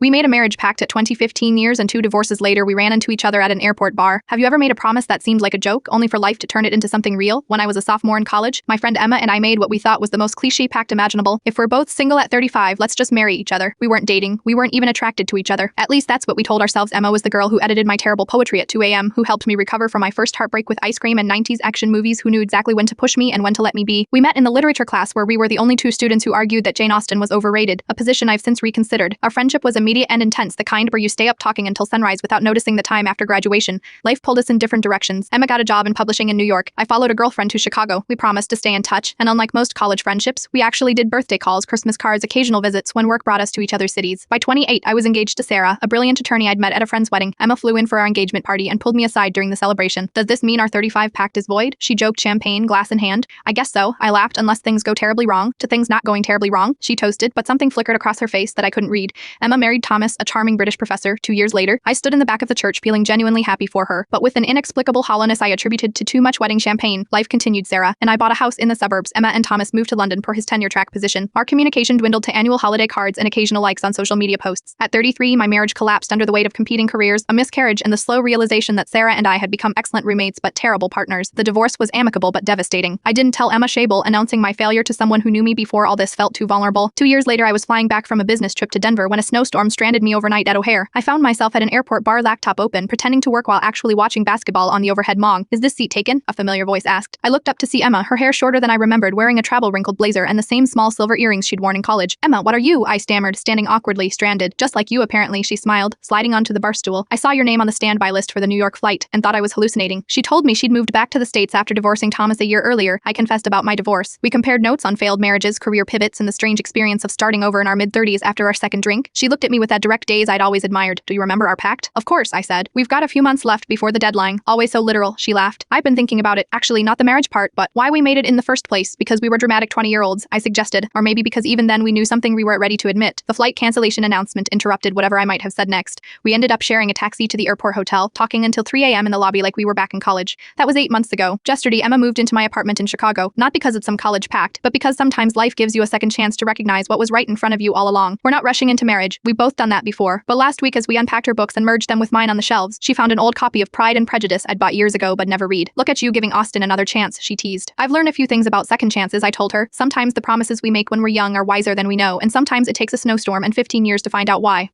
We made a marriage pact at 15 years, and 2 divorces later we ran into each other at an airport bar. Have you ever made a promise that seemed like a joke, only for life to turn it into something real? When I was a sophomore in college, my friend Emma and I made what we thought was the most cliché pact imaginable. If we're both single at 35, let's just marry each other. We weren't dating. We weren't even attracted to each other. At least that's what we told ourselves. Emma was the girl who edited my terrible poetry at 2 a.m., who helped me recover from my first heartbreak with ice cream and 90s action movies, who knew exactly when to push me and when to let me be. We met in the literature class where we were the only 2 students who argued that Jane Austen was overrated, a position I've since reconsidered. Our friendship was immediate and intense, the kind where you stay up talking until sunrise without noticing the time after graduation. Life pulled us in different directions. Emma got a job in publishing in New York. I followed a girlfriend to Chicago. We promised to stay in touch, and unlike most college friendships, we actually did birthday calls, Christmas cards, occasional visits when work brought us to each other's cities. By 28, I was engaged to Sarah, a brilliant attorney I'd met at a friend's wedding. Emma flew in for our engagement party and pulled me aside during the celebration. Does this mean our 35 pact is void? She joked, champagne glass in hand. I guess so, I laughed. Unless things go terribly wrong. To things not going terribly wrong, she toasted, but something flickered across her face that I couldn't read. Emma married Thomas, a charming British professor. 2 years later, I stood in the back of the church feeling genuinely happy for her, but with an inexplicable hollowness I attributed to too much wedding champagne. Life continued, Sarah, and I bought a house in the suburbs. Emma and Thomas moved to London per his tenure-track position. Our communication dwindled to annual holiday cards and occasional likes on social media posts. At 33, my marriage collapsed under the weight of competing careers, a miscarriage, and the slow realization that Sarah and I had become excellent roommates but terrible partners. The divorce was amicable but devastating. I didn't tell Emma Shable, announcing my failure to someone who knew me before all this felt too vulnerable. 2 years later, I was flying back from a business trip to Denver when a snowstorm stranded me overnight at O'Hare. I found myself at an airport bar, laptop open, pretending to work while actually watching basketball on the overhead mong. "Is this seat taken?" a familiar voice asked. I looked up to see Emma, her hair shorter than I remembered, wearing a travel-wrinkled blazer and the same small silver earrings she'd worn in college. "Emma, what are you?" I stammered, standing awkwardly, stranded. "Just like you, apparently," she smiled, sliding onto the bar stool. "I saw your name on the standby list for the New York flight and thought I was hallucinating." She told me she'd moved back to the States after divorcing Thomas a year earlier. I confessed about my divorce. We compared notes on failed marriages, career pivots, and the strange experience of starting over in our mid-30s after our second drink. She looked at me with that direct gaze I'd always admired. "Do you remember our pact?" "Of course," I said. "We've got a few months left before the deadline." "Always so literal," she laughed. "I've been thinking about it. Actually, not the marriage part, but why we made it in the first place. Because we were dramatic 20-year-olds, I suggested. Or maybe because even then we knew something we weren't ready to admit." The flight cancellation announcement interrupted whatever I might have said next. We ended up sharing a taxi to the airport hotel, talking until 3 a.m. in the lobby like we were back in college. That was 8 months ago. Yesterday, Emma moved into my apartment in Chicago, not because it's some college pact, but because sometimes life gives you a second chance to recognize what was right in front of you all along. We're not rushing into marriage. We've both done that before. But last week, as we unpacked her books and merged them with mine on the shelves, she found an old copy of Pride and Prejudice I'd bought years ago but never read. "Look at you giving Austen another chance," she teased. "I've learned a few things about second chances," I told her. "Sometimes the promises we make when we're young are wiser than we know, and sometimes it takes a snowstorm and 15 years to find out why."